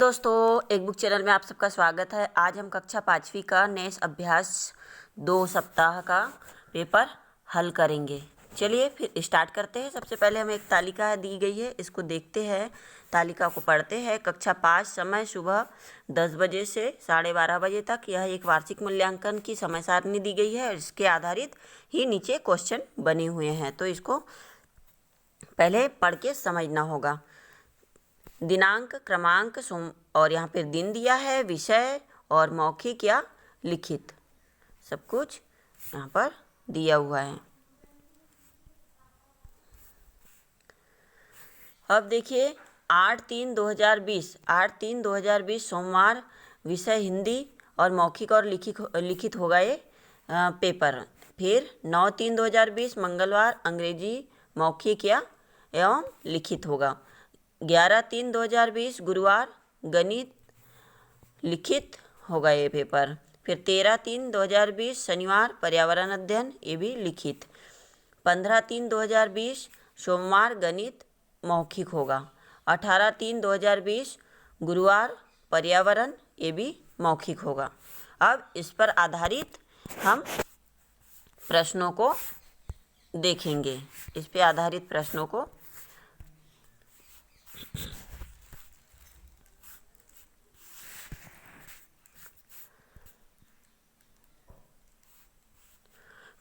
दोस्तों, एक book channel में आप सबका स्वागत है। आज हम कक्षा 5वीं का नेस अभ्यास 2 सप्ताह का पेपर हल करेंगे। चलिए फिर स्टार्ट करते हैं। सबसे पहले हमें एक तालिका दी गई है, इसको देखते हैं, तालिका को पढ़ते हैं। कक्षा 5, समय सुबह 10 बजे से 12:30 बजे तक। यह एक वार्षिक मूल्यांकन की समय सारणी दी गई है और इसके आधारित ही नीचे क्वेश्चन बने हुए हैं, तो इसको पहले पढ़ के समझना होगा। दिनांक, क्रमांक, और यहाँ पे दिन दिया है, विषय और मौखिक या लिखित, सब कुछ यहाँ पर दिया हुआ है। अब देखिए 8/3/2020 सोमवार, विषय हिंदी और मौखिक और लिखित होगा ये पेपर। फिर 9/3/2020 मंगलवार, अंग्रेजी मौखिक या एवं लिखित होगा। 11/3/2020 गुरुवार, गणित लिखित होगा ये पेपर। फिर 13/3/2020 शनिवार, पर्यावरण अध्ययन, ये भी लिखित। 15/3/2020 सोमवार, गणित मौखिक होगा। 18/3/2020 गुरुवार, पर्यावरण, ये भी मौखिक होगा। अब इस पर आधारित हम प्रश्नों को देखेंगे। इस पे आधारित प्रश्नों को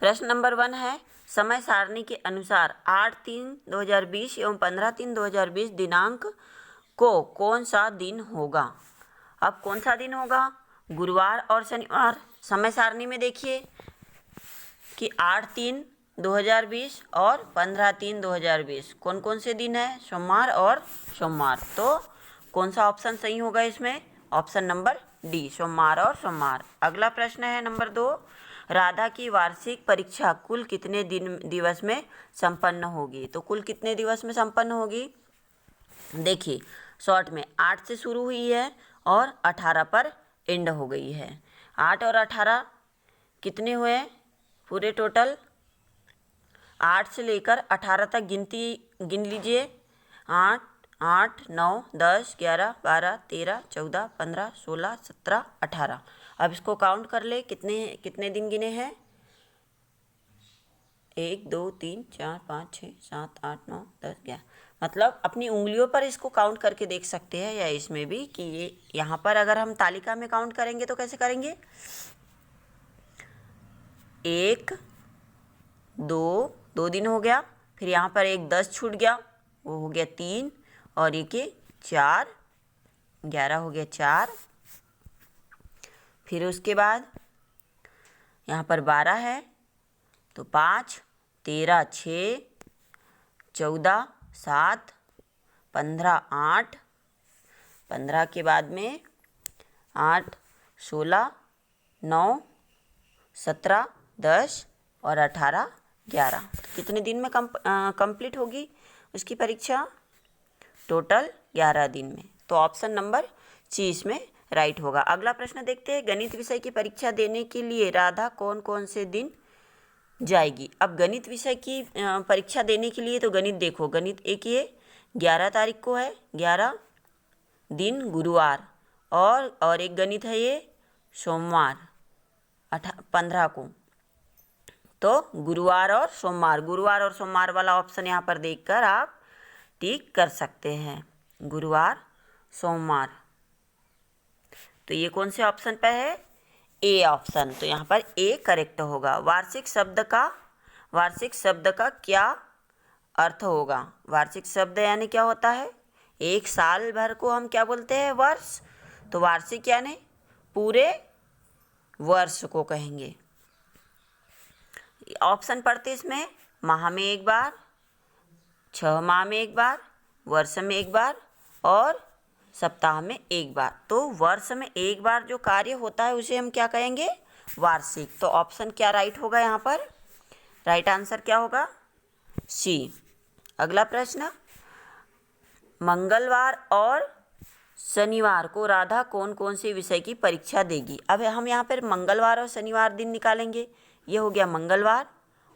प्रश्न नंबर 1 है, समय सारणी के अनुसार 8/3/2020 एवं 15/3/2020 दिनांक को कौन सा दिन होगा। अब कौन सा दिन होगा? गुरुवार और शनिवार। समय सारणी में देखिए कि 8/3/2020 और 15/3/2020 कौन कौन से दिन है? सोमवार और सोमवार। तो कौन सा ऑप्शन सही होगा इसमें? ऑप्शन नंबर डी, सोमवार और सोमवार। अगला प्रश्न है नंबर 2, राधा की वार्षिक परीक्षा कुल कितने दिवस में संपन्न होगी? तो कुल कितने दिवस में संपन्न होगी? देखिए शॉर्ट में 8 से शुरू हुई है और 18 पर एंड हो गई है। 8 और 18 कितने हुए पूरे टोटल? 8 से लेकर 18 तक गिन लीजिए। 8, 8, 9, 10, 11, 12, 13, 14, 15, 16, 17, 18। अब इसको काउंट कर ले, कितने दिन गिने हैं? 1, 2, 3, 4, 5, 6, 7, 8, 9, 10, 11। मतलब अपनी उंगलियों पर इसको काउंट करके देख सकते हैं, या इसमें भी कि ये यहाँ पर अगर हम तालिका में काउंट करेंगे तो कैसे करेंगे? 1, 2 दिन हो गया। फिर यहाँ पर एक 10 छूट गया, वो हो गया 3, और ये के 4, 11 हो गया 4। फिर उसके बाद यहाँ पर 12 है तो 5, 13, 6, 14, 7, 15, 8, 15 के बाद में 8, 16, 9, 17, 10 और 18, 11। कितने दिन में कंप्लीट होगी उसकी परीक्षा? टोटल 11 दिन में। तो ऑप्शन नंबर सी इसमें राइट होगा। अगला प्रश्न देखते हैं, गणित विषय की परीक्षा देने के लिए राधा कौन कौन से दिन जाएगी? अब गणित विषय की परीक्षा देने के लिए तो गणित देखो, गणित एक ये 11 तारीख को है, 11 दिन गुरुवार, और एक गणित है ये सोमवार 15 को। तो गुरुवार और सोमवार वाला ऑप्शन यहाँ पर देखकर आप टिक कर सकते हैं, गुरुवार सोमवार। तो ये कौन से ऑप्शन पे है? A option. तो यहाँ पर ए करेक्ट होगा। वार्षिक शब्द का क्या अर्थ होगा? वार्षिक शब्द यानी क्या होता है? एक साल भर को हम क्या बोलते हैं? वर्ष। तो वार्षिक यानी पूरे वर्ष को कहेंगे। ऑप्शन पढ़ते इसमें, माह में एक बार, 6 माह में एक बार, वर्ष में एक बार और सप्ताह में एक बार। तो वर्ष में एक बार जो कार्य होता है उसे हम क्या कहेंगे? वार्षिक। तो ऑप्शन क्या राइट होगा यहाँ पर? राइट आंसर क्या होगा? सी। अगला प्रश्न, मंगलवार और शनिवार को राधा कौन कौन से विषय की परीक्षा देगी? अब हम यहाँ पर मंगलवार और शनिवार दिन निकालेंगे। ये हो गया मंगलवार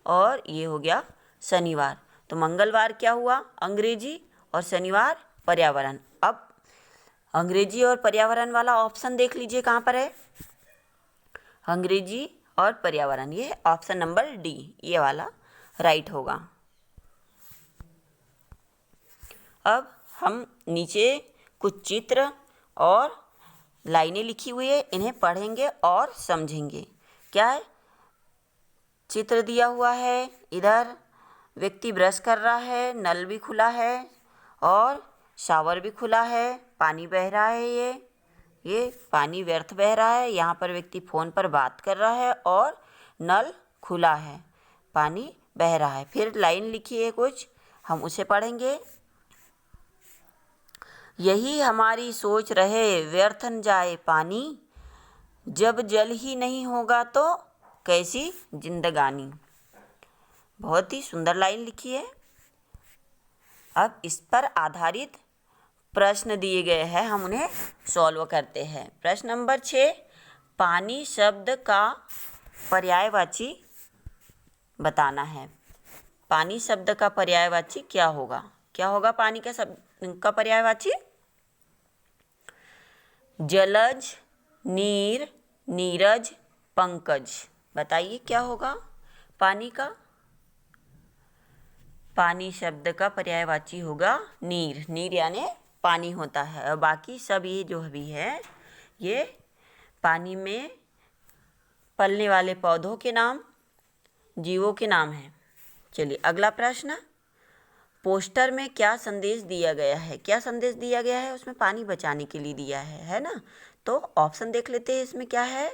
और ये हो गया शनिवार। तो मंगलवार क्या हुआ? अंग्रेजी, और शनिवार पर्यावरण। अब अंग्रेजी और पर्यावरण वाला ऑप्शन देख लीजिए कहाँ पर है, अंग्रेजी और पर्यावरण, ये ऑप्शन नंबर डी, ये वाला राइट होगा। अब हम नीचे कुछ चित्र और लाइनें लिखी हुई है, इन्हें पढ़ेंगे और समझेंगे। क्या है, चित्र दिया हुआ है, इधर व्यक्ति ब्रश कर रहा है, नल भी खुला है और शावर भी खुला है, पानी बह रहा है, ये पानी व्यर्थ बह रहा है। यहाँ पर व्यक्ति फ़ोन पर बात कर रहा है और नल खुला है, पानी बह रहा है। फिर लाइन लिखी है कुछ, हम उसे पढ़ेंगे। यही हमारी सोच रहे व्यर्थ न जाए पानी, जब जल ही नहीं होगा तो कैसी जिंदगानी। बहुत ही सुंदर लाइन लिखी है। अब इस पर आधारित प्रश्न दिए गए हैं, हम उन्हें सॉल्व करते हैं। प्रश्न नंबर 6, पानी शब्द का पर्यायवाची बताना है। पानी शब्द का पर्यायवाची क्या होगा? क्या होगा पानी का शब्द का पर्यायवाची? जलज, नीर, नीरज, पंकज। बताइए क्या होगा पानी का? पानी शब्द का पर्यायवाची होगा नीर। नीर यानी पानी होता है, और बाकी सब ये जो भी है ये पानी में पलने वाले पौधों के नाम, जीवों के नाम हैं। चलिए अगला प्रश्न, पोस्टर में क्या संदेश दिया गया है? क्या संदेश दिया गया है? उसमें पानी बचाने के लिए दिया है ना? तो ऑप्शन देख लेते हैं, इसमें क्या है?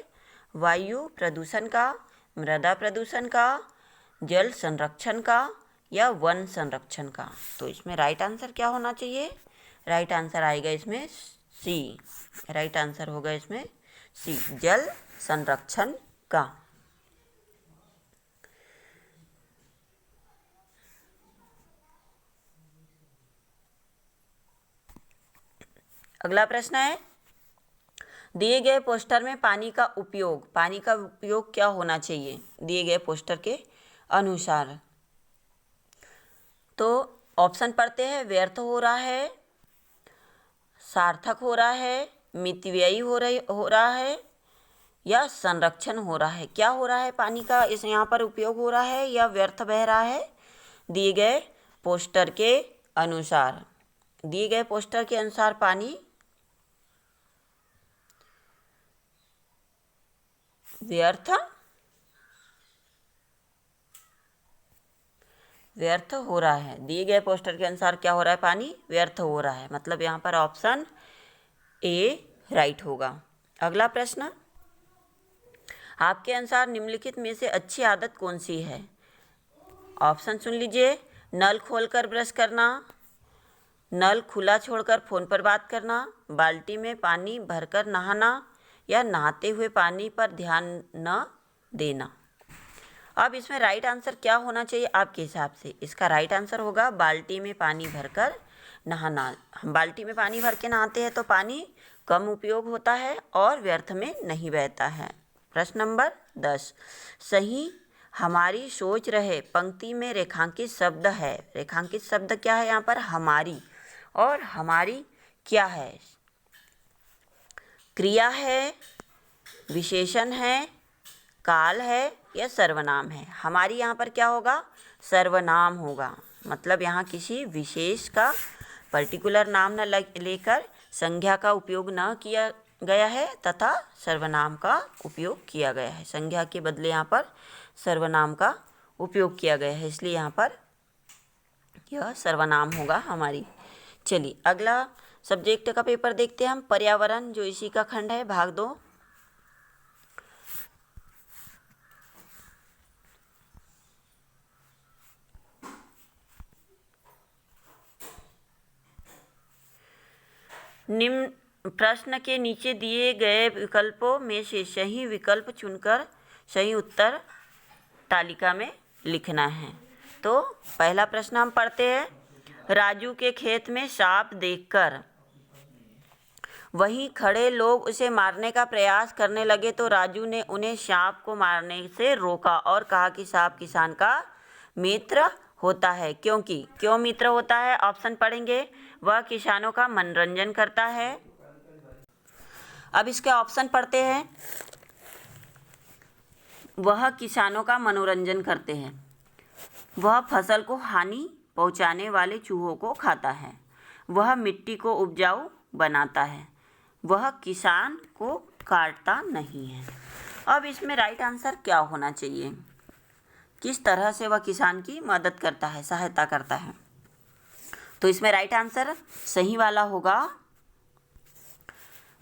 वायु प्रदूषण का, मृदा प्रदूषण का, जल संरक्षण का, या वन संरक्षण का। तो इसमें राइट आंसर क्या होना चाहिए? राइट आंसर आएगा इसमें सी। राइट आंसर होगा इसमें सी, जल संरक्षण का। अगला प्रश्न है, दिए गए पोस्टर में पानी का उपयोग क्या होना चाहिए दिए गए पोस्टर के अनुसार? तो ऑप्शन पढ़ते हैं। व्यर्थ हो रहा है, सार्थक हो रहा है, मितव्ययी हो रहा है, या संरक्षण हो रहा है। क्या हो रहा है पानी का इस यहाँ पर उपयोग हो रहा है या व्यर्थ बह रहा है? दिए गए पोस्टर के अनुसार, दिए गए पोस्टर के अनुसार पानी व्यर्थ हो रहा है। दिए गए पोस्टर के अनुसार क्या हो रहा है? पानी व्यर्थ हो रहा है, मतलब यहाँ पर ऑप्शन ए राइट होगा। अगला प्रश्न, आपके अनुसार निम्नलिखित में से अच्छी आदत कौन सी है? ऑप्शन सुन लीजिए। नल खोलकर ब्रश करना, नल खुला छोड़कर फ़ोन पर बात करना, बाल्टी में पानी भरकर नहाना, या नहाते हुए पानी पर ध्यान न देना। अब इसमें राइट आंसर क्या होना चाहिए आपके हिसाब से? इसका राइट आंसर होगा बाल्टी में पानी भरकर नहाना। हम बाल्टी में पानी भर के नहाते हैं तो पानी कम उपयोग होता है और व्यर्थ में नहीं बहता है। प्रश्न नंबर 10, सही हमारी सोच रहे पंक्ति में रेखांकित शब्द है। रेखांकित शब्द क्या है यहाँ पर? हमारी। और हमारी क्या है? क्रिया है, विशेषण है, काल है, या सर्वनाम है। हमारी यहाँ पर क्या होगा? सर्वनाम होगा, मतलब यहाँ किसी विशेष का पर्टिकुलर नाम न लेकर संज्ञा का उपयोग न किया गया है तथा सर्वनाम का उपयोग किया गया है। संज्ञा के बदले यहाँ पर सर्वनाम का उपयोग किया गया है, इसलिए यहाँ पर यह सर्वनाम होगा हमारी। चलिए अगला सब्जेक्ट का पेपर देखते हैं हम, पर्यावरण, जो इसी का खंड है, भाग 2। निम्न प्रश्न के नीचे दिए गए विकल्पों में से सही विकल्प चुनकर सही उत्तर तालिका में लिखना है। तो पहला प्रश्न हम पढ़ते हैं। राजू के खेत में सांप देखकर वहीं खड़े लोग उसे मारने का प्रयास करने लगे तो राजू ने उन्हें सांप को मारने से रोका और कहा कि सांप किसान का मित्र होता है। क्योंकि क्यों मित्र होता है? ऑप्शन पढ़ेंगे। वह किसानों का मनोरंजन करता है, अब इसके ऑप्शन पढ़ते हैं। वह किसानों का मनोरंजन करते हैं, वह फसल को हानि पहुंचाने वाले चूहों को खाता है, वह मिट्टी को उपजाऊ बनाता है, वह किसान को काटता नहीं है। अब इसमें राइट आंसर क्या होना चाहिए? किस तरह से वह किसान की मदद करता है, सहायता करता है? तो इसमें राइट आंसर सही वाला होगा,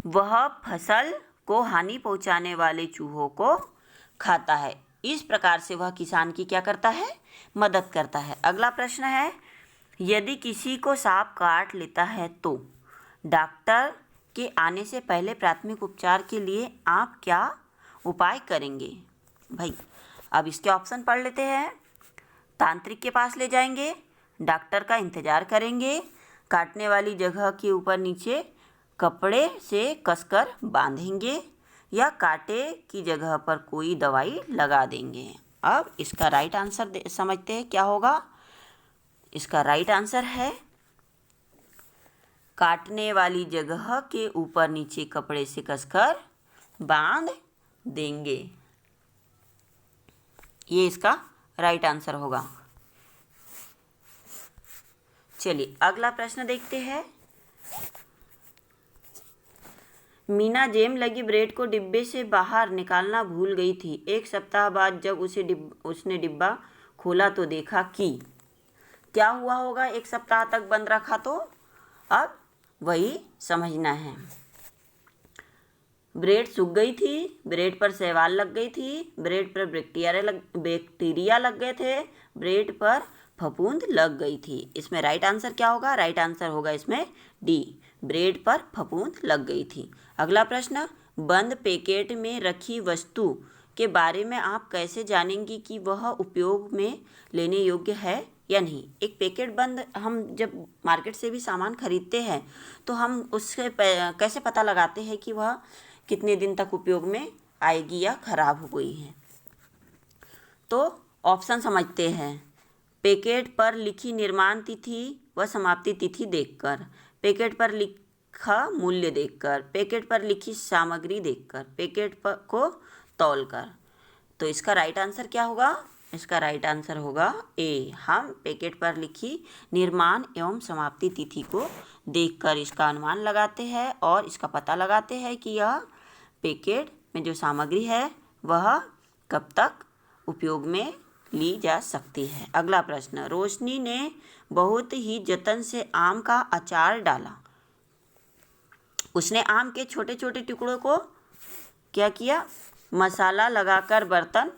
वह फसल को हानि पहुंचाने वाले चूहों को खाता है। इस प्रकार से वह किसान की क्या करता है? मदद करता है। अगला प्रश्न है, यदि किसी को सांप काट लेता है तो डॉक्टर के आने से पहले प्राथमिक उपचार के लिए आप क्या उपाय करेंगे? भाई अब इसके ऑप्शन पढ़ लेते हैं। तांत्रिक के पास ले जाएंगे, डॉक्टर का इंतज़ार करेंगे, काटने वाली जगह के ऊपर नीचे कपड़े से कसकर बांधेंगे, या कांटे की जगह पर कोई दवाई लगा देंगे। अब इसका राइट आंसर समझते हैं क्या होगा। इसका राइट आंसर है, काटने वाली जगह के ऊपर नीचे कपड़े से कसकर बांध देंगे। ये इसका राइट आंसर होगा। चलिए अगला प्रश्न देखते हैं। मीना जैम लगी ब्रेड को डिब्बे से बाहर निकालना भूल गई थी। एक सप्ताह बाद जब उसने डिब्बा खोला तो देखा कि क्या हुआ होगा? एक सप्ताह तक बंद रखा तो अब वही समझना है। ब्रेड सूख गई थी, ब्रेड पर शैवाल लग गई थी, ब्रेड पर बैक्टीरिया लग गए थे, ब्रेड पर फफूंद लग गई थी। इसमें राइट आंसर क्या होगा? राइट आंसर होगा इसमें डी, ब्रेड पर फफूंद लग गई थी। अगला प्रश्न, बंद पैकेट में रखी वस्तु के बारे में आप कैसे जानेंगी कि वह उपयोग में लेने योग्य है या नहीं? एक पैकेट बंद, हम जब मार्केट से भी सामान खरीदते हैं तो हम उससे कैसे पता लगाते हैं कि वह कितने दिन तक उपयोग में आएगी या खराब हो गई है? तो ऑप्शन समझते हैं। पैकेट पर लिखी निर्माण तिथि व समाप्ति तिथि देखकर, पैकेट पर लिखा मूल्य देखकर, पैकेट पर लिखी सामग्री देखकर, पैकेट पर को तौलकर। तो इसका राइट आंसर क्या होगा? इसका राइट आंसर होगा ए, हम पैकेट पर लिखी निर्माण एवं समाप्ति तिथि को देखकर इसका अनुमान लगाते हैं और इसका पता लगाते हैं कि यह पैकेट में जो सामग्री है वह कब तक उपयोग में ली जा सकती है। अगला प्रश्न, रोशनी ने बहुत ही जतन से आम का अचार डाला। उसने आम के छोटे छोटे टुकड़ों को क्या किया? मसाला लगाकर बर्तन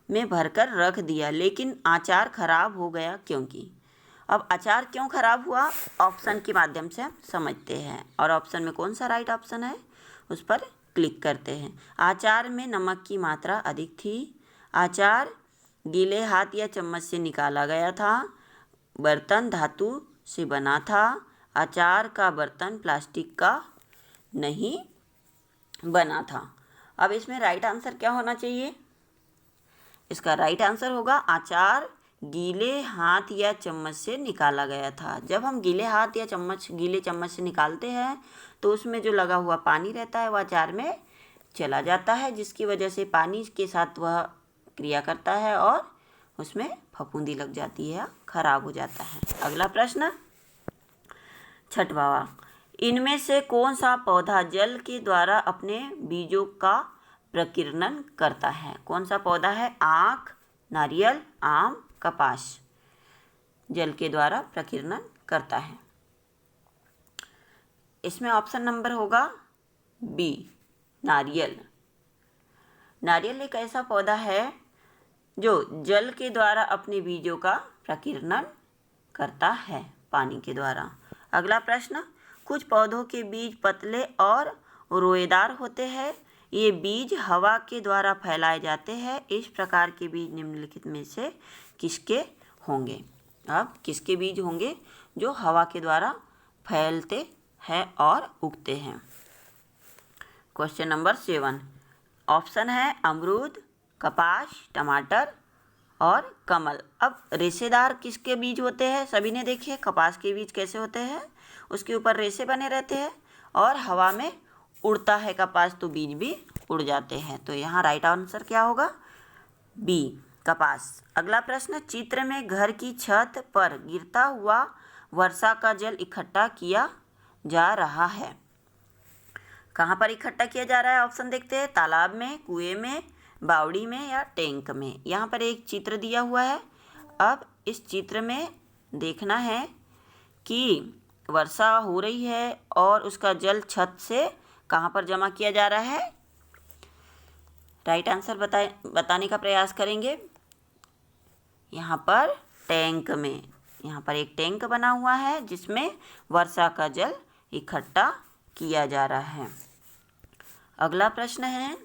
में भरकर रख दिया, लेकिन अचार खराब हो गया क्योंकि? अब अचार क्यों खराब हुआ? ऑप्शन के माध्यम से हम समझते हैं और ऑप्शन में कौन सा राइट ऑप्शन है उस पर क्लिक करते हैं। अचार में नमक की मात्रा अधिक थी, अचार गीले हाथ या चम्मच से निकाला गया था, बर्तन धातु से बना था, अचार का बर्तन प्लास्टिक का नहीं बना था। अब इसमें राइट आंसर क्या होना चाहिए? इसका राइट आंसर होगा अचार गीले हाथ या चम्मच से निकाला गया था। जब हम गीले हाथ या गीले चम्मच से निकालते हैं तो उसमें जो लगा हुआ पानी रहता है वह अचार में चला जाता है, जिसकी वजह से पानी के साथ वह क्रिया करता है और उसमें फफूंदी लग जाती है, खराब हो जाता है। अगला प्रश्न, छठवां, इनमें से कौन सा पौधा जल के द्वारा अपने बीजों का प्रकीर्णन करता है? कौन सा पौधा है? आख, नारियल, आम, कपास जल के द्वारा प्रकीर्णन करता है। इसमें ऑप्शन नंबर होगा बी, नारियल। नारियल एक ऐसा पौधा है जो जल के द्वारा अपने बीजों का प्रकीर्णन करता है पानी के द्वारा। अगला प्रश्न, कुछ पौधों के बीज पतले और रोएदार होते हैं, ये बीज हवा के द्वारा फैलाए जाते हैं। इस प्रकार के बीज निम्नलिखित में से किसके होंगे? अब किसके बीज होंगे जो हवा के द्वारा फैलते हैं और उगते हैं? क्वेश्चन नंबर 7, ऑप्शन है अमरूद, कपास, टमाटर और कमल। अब रेशेदार किसके बीज होते हैं? सभी ने देखे कपास के बीज कैसे होते हैं, उसके ऊपर रेशे बने रहते हैं और हवा में उड़ता है कपास तो बीज भी उड़ जाते हैं। तो यहाँ राइट आंसर क्या होगा? बी, कपास। अगला प्रश्न, चित्र में घर की छत पर गिरता हुआ वर्षा का जल इकट्ठा किया जा रहा है। कहाँ पर इकट्ठा किया जा रहा है? ऑप्शन देखते हैं। तालाब में, कुएं में, बावड़ी में या टैंक में। यहाँ पर एक चित्र दिया हुआ है। अब इस चित्र में देखना है कि वर्षा हो रही है और उसका जल छत से कहाँ पर जमा किया जा रहा है। राइट आंसर बताने का प्रयास करेंगे। यहाँ पर टैंक में। यहाँ पर एक टैंक बना हुआ है जिसमें वर्षा का जल इकट्ठा किया जा रहा है। अगला प्रश्न है,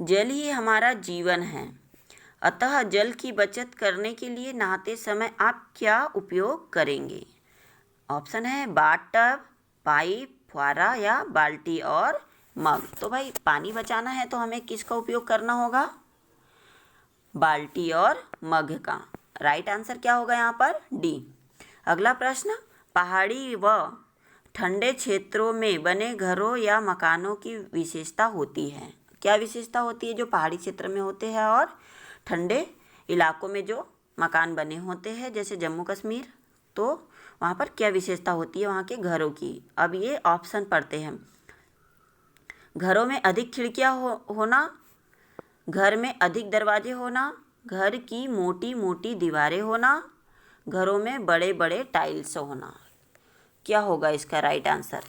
जल ही हमारा जीवन है, अतः जल की बचत करने के लिए नहाते समय आप क्या उपयोग करेंगे? ऑप्शन है बाथटब, पाइप, फुहारा या बाल्टी और मग। तो भाई पानी बचाना है तो हमें किसका उपयोग करना होगा? बाल्टी और मग का। राइट आंसर क्या होगा यहाँ पर? डी। अगला प्रश्न, पहाड़ी व ठंडे क्षेत्रों में बने घरों या मकानों की विशेषता होती है। क्या विशेषता होती है जो पहाड़ी क्षेत्र में होते हैं और ठंडे इलाकों में जो मकान बने होते हैं जैसे जम्मू कश्मीर, तो वहाँ पर क्या विशेषता होती है वहाँ के घरों की? अब ये ऑप्शन पढ़ते हैं। घरों में अधिक खिड़कियाँ होना, घर में अधिक दरवाजे होना, घर की मोटी मोटी दीवारें होना, घरों में बड़े बड़े टाइल्स होना। क्या होगा इसका राइट आंसर?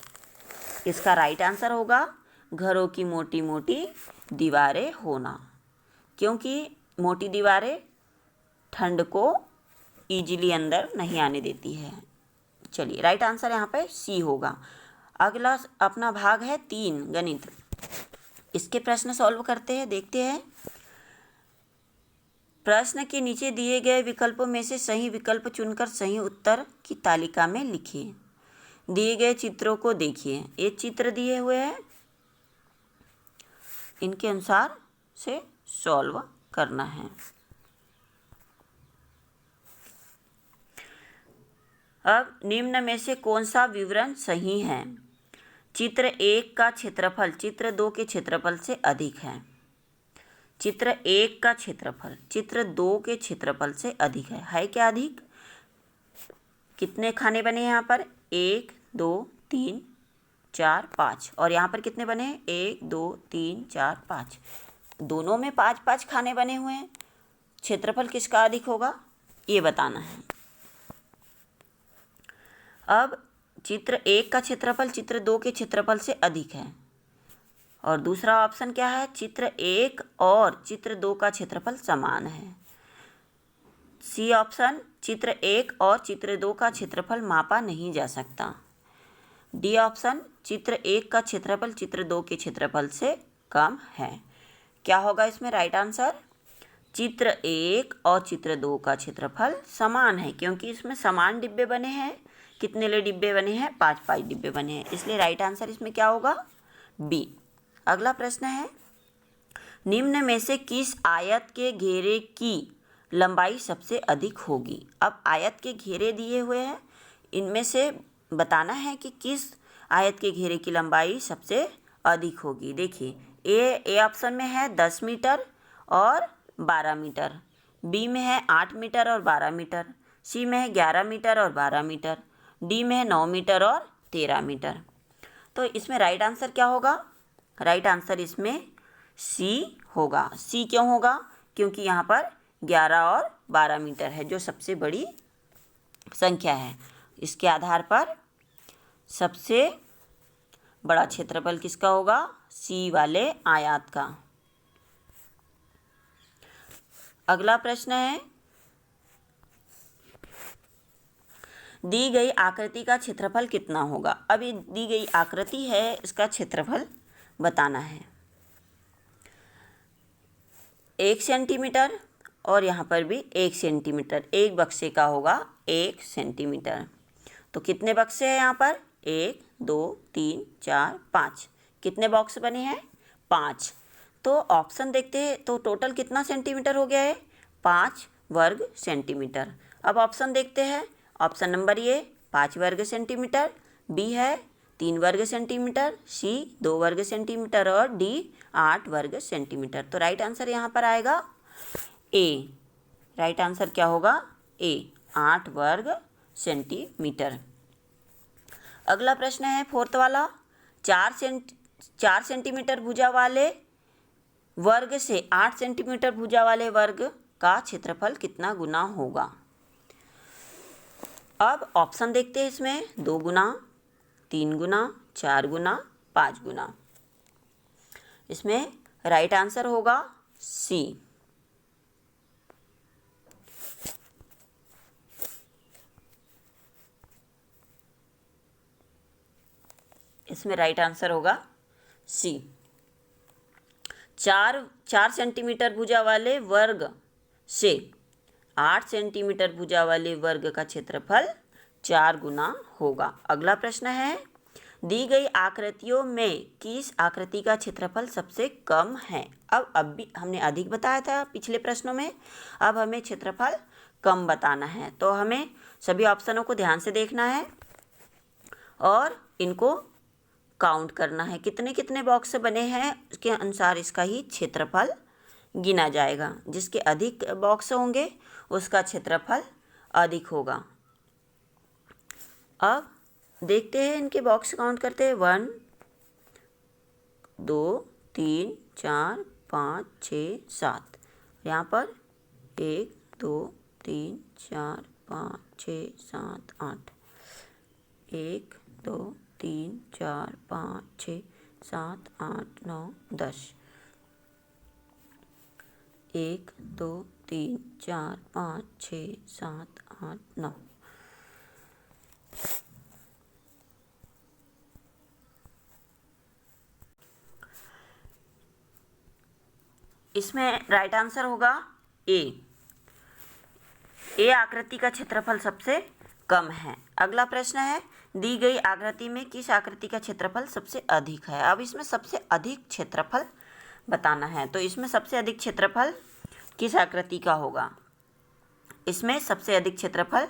इसका राइट आंसर होगा घरों की मोटी मोटी दीवारें होना, क्योंकि मोटी दीवारें ठंड को ईजिली अंदर नहीं आने देती है। चलिए राइट आंसर यहाँ पे सी होगा। अगला अपना भाग है 3 गणित। इसके प्रश्न सॉल्व करते हैं, देखते हैं। प्रश्न के नीचे दिए गए विकल्पों में से सही विकल्प चुनकर सही उत्तर की तालिका में लिखिए। दिए गए चित्रों को देखिए। ये चित्र दिए हुए हैं, इनके अनुसार से सॉल्व करना है। अब निम्न में से कौन सा विवरण सही है? चित्र 1 का क्षेत्रफल चित्र 2 के क्षेत्रफल से अधिक है। चित्र 1 का क्षेत्रफल चित्र 2 के क्षेत्रफल से अधिक है क्या अधिक? कितने खाने बने हैं यहाँ पर? 1 2 3 4 5। और यहाँ पर कितने बने? 1 2 3 4 5। दोनों में 5-5 खाने बने हुए हैं। क्षेत्रफल किसका अधिक होगा ये बताना है। अब चित्र 1 का क्षेत्रफल चित्र 2 के क्षेत्रफल से अधिक है। और दूसरा ऑप्शन क्या है? चित्र 1 और चित्र 2 का क्षेत्रफल समान है। सी ऑप्शन, चित्र 1 और चित्र 2 का क्षेत्रफल मापा नहीं जा सकता। डी ऑप्शन, चित्र 1 का क्षेत्रफल चित्र 2 के क्षेत्रफल से कम है। क्या होगा इसमें राइट आंसर? चित्र 1 और चित्र 2 का क्षेत्रफल समान है, क्योंकि इसमें समान डिब्बे बने हैं। कितने ले डिब्बे बने हैं? 5-5 डिब्बे बने हैं, इसलिए राइट आंसर इसमें क्या होगा? बी। अगला प्रश्न है, निम्न में से किस आयत के घेरे की लंबाई सबसे अधिक होगी? अब आयत के घेरे दिए हुए हैं, इनमें से बताना है कि किस आयत के घेरे की लंबाई सबसे अधिक होगी। देखिए ए ऑप्शन में है 10 मीटर और 12 मीटर, बी में है 8 मीटर और 12 मीटर, सी में है 11 मीटर और 12 मीटर, डी में है 9 मीटर और 13 मीटर। तो इसमें राइट आंसर क्या होगा? राइट आंसर इसमें सी होगा। सी क्यों होगा? क्योंकि यहाँ पर 11 और 12 मीटर है जो सबसे बड़ी संख्या है। इसके आधार पर सबसे बड़ा क्षेत्रफल किसका होगा? सी वाले आयत का। अगला प्रश्न है, दी गई आकृति का क्षेत्रफल कितना होगा? अब ये दी गई आकृति है, इसका क्षेत्रफल बताना है। 1 सेंटीमीटर और यहाँ पर भी 1 सेंटीमीटर। एक बक्से का होगा 1 सेंटीमीटर। तो कितने बक्से हैं यहाँ पर? 1 2 3 4 5। कितने बॉक्स बने हैं? 5। तो ऑप्शन देखते हैं, तो टोटल कितना सेंटीमीटर हो गया है? 5 वर्ग सेंटीमीटर। अब ऑप्शन देखते हैं। ऑप्शन नंबर ए 5 वर्ग सेंटीमीटर, बी है 3 वर्ग सेंटीमीटर, सी 2 वर्ग सेंटीमीटर और डी 8 वर्ग सेंटीमीटर। तो राइट आंसर यहाँ पर आएगा ए। राइट आंसर क्या होगा? ए, 8 वर्ग सेंटीमीटर। अगला प्रश्न है फोर्थ वाला, 4 सेंटीमीटर भुजा वाले वर्ग से 8 सेंटीमीटर भुजा वाले वर्ग का क्षेत्रफल कितना गुना होगा? अब ऑप्शन देखते हैं इसमें, 2 गुना, 3 गुना, 4 गुना, 5 गुना। इसमें राइट आंसर होगा सी। इसमें राइट आंसर होगा सी। 4 सेंटीमीटर भुजा वाले वर्ग से 8 सेंटीमीटर भुजा वाले वर्ग का क्षेत्रफल 4 गुना होगा। अगला प्रश्न है, दी गई आकृतियों में किस आकृति का क्षेत्रफल सबसे कम है? अब भी हमने अधिक बताया था पिछले प्रश्नों में, अब हमें क्षेत्रफल कम बताना है। तो हमें सभी ऑप्शनों को ध्यान से देखना है और इनको काउंट करना है, कितने कितने बॉक्स बने हैं उसके अनुसार इसका ही क्षेत्रफल गिना जाएगा। जिसके अधिक बॉक्स होंगे उसका क्षेत्रफल अधिक होगा। अब देखते हैं इनके बॉक्स काउंट करते हैं। 1 2 3 4 5 6 7। यहाँ पर 1 2 3 4 5 6 7 8। 1 2 3 4 5 6 7 8 9 10। 1 2 3 4 5 6 7 8 9। इसमें राइट आंसर होगा ए। ए आकृति का क्षेत्रफल सबसे कम है। अगला प्रश्न है, दी गई आकृति में किस आकृति का क्षेत्रफल सबसे अधिक है? अब इसमें सबसे अधिक क्षेत्रफल बताना है। तो इसमें सबसे अधिक क्षेत्रफल किस आकृति का होगा? इसमें सबसे अधिक क्षेत्रफल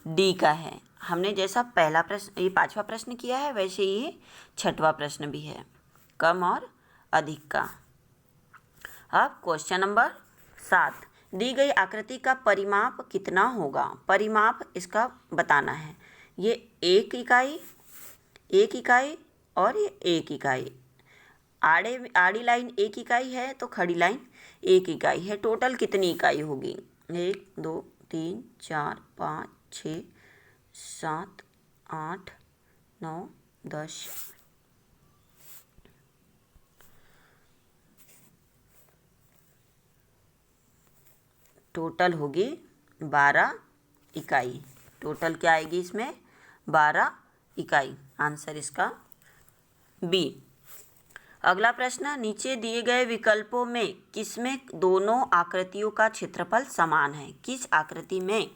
डी का है। हमने जैसा पहला प्रश्न, ये 5वां प्रश्न किया है, वैसे ही 6वां प्रश्न भी है, कम और अधिक का। अब क्वेश्चन नंबर 7, दी गई आकृति का परिमाप कितना होगा? परिमाप इसका बताना है। ये 1 इकाई और ये 1 इकाई। आड़ी लाइन 1 इकाई है तो खड़ी लाइन 1 इकाई है। टोटल कितनी इकाई होगी? 1 2 3 4 5 6 7 8 9 10। टोटल होगी 12 इकाई। टोटल क्या आएगी इसमें? 12 इकाई। आंसर इसका बी। अगला प्रश्न, नीचे दिए गए विकल्पों में किसमें दोनों आकृतियों का क्षेत्रफल समान है? किस आकृति में,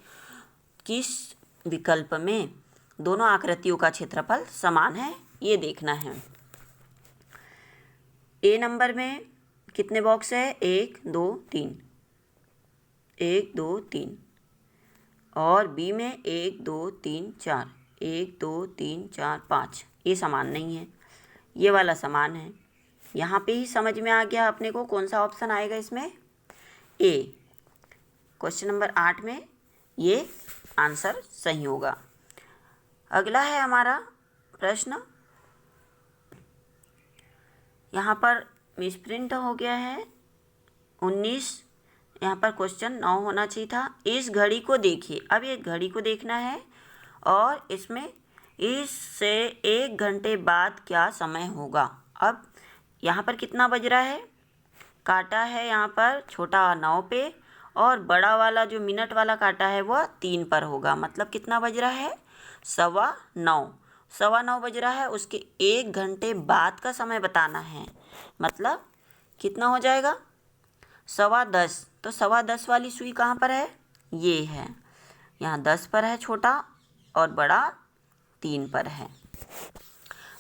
किस विकल्प में दोनों आकृतियों का क्षेत्रफल समान है, ये देखना है। ए नंबर में कितने बॉक्स है? 1 2 3, 1 2 3। और बी में 1 2 3 4, 1 2 3 4 5। ये समान नहीं है, ये वाला समान है। यहाँ पे ही समझ में आ गया अपने को कौन सा ऑप्शन आएगा इसमें? ए। क्वेश्चन नंबर 8 में ये आंसर सही होगा। अगला है हमारा प्रश्न, यहाँ पर मिसप्रिंट हो गया है 19। यहाँ पर क्वेश्चन 9 होना चाहिए था। इस घड़ी को देखिए। अब ये घड़ी को देखना है और इसमें इससे 1 घंटे बाद क्या समय होगा। अब यहाँ पर कितना बज रहा है? काटा है यहाँ पर छोटा 9 पे और बड़ा वाला जो मिनट वाला काटा है वह 3 पर होगा। मतलब कितना बज रहा है? 9:15। 9:15 बज रहा है। उसके 1 घंटे बाद का समय बताना है। मतलब कितना हो जाएगा? 10:15। तो 10:15 वाली सुई कहाँ पर है? ये है, यहाँ 10 पर है छोटा और बड़ा 3 पर है।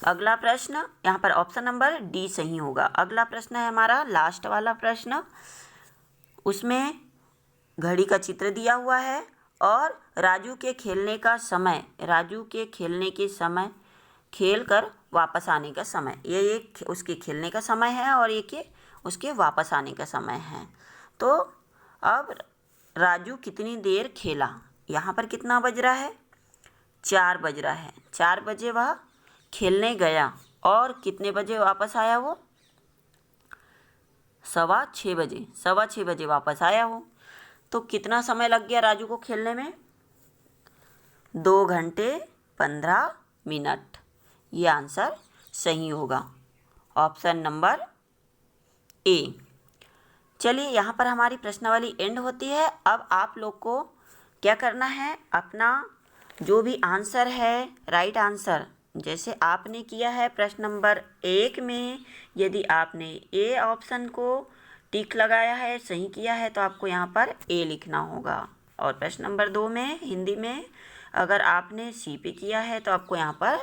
अगला प्रश्न, यहाँ पर ऑप्शन नंबर डी सही होगा। अगला प्रश्न है हमारा लास्ट वाला प्रश्न। उसमें घड़ी का चित्र दिया हुआ है और राजू के खेलने के समय खेल कर वापस आने का समय, ये उसके खेलने का समय है और ये उसके वापस आने का समय है। तो अब राजू कितनी देर खेला, यहाँ पर कितना बज रहा है, 4 बज रहा है। 4 बजे वह खेलने गया और कितने बजे वापस आया वो, 6:15 बजे, 6:15 बजे वापस आया वो। तो कितना समय लग गया राजू को खेलने में, 2 घंटे 15 मिनट। ये आंसर सही होगा, ऑप्शन नंबर ए। चलिए यहाँ पर हमारी प्रश्नावली एंड होती है। अब आप लोग को क्या करना है, अपना जो भी आंसर है, राइट आंसर जैसे आपने किया है प्रश्न नंबर 1 में, यदि आपने ए ऑप्शन को टिक लगाया है, सही किया है, तो आपको यहाँ पर ए लिखना होगा। और प्रश्न नंबर 2 में हिंदी में अगर आपने सी पे किया है तो आपको यहाँ पर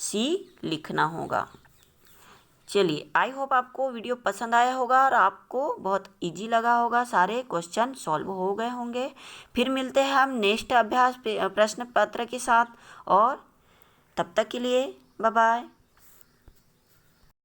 सी लिखना होगा। चलिए, आई होप आपको वीडियो पसंद आया होगा और आपको बहुत इजी लगा होगा, सारे क्वेश्चन सॉल्व हो गए होंगे। फिर मिलते हैं हम नेक्स्ट अभ्यास प्रश्न पत्र के साथ, और तब तक के लिए बाय बाय।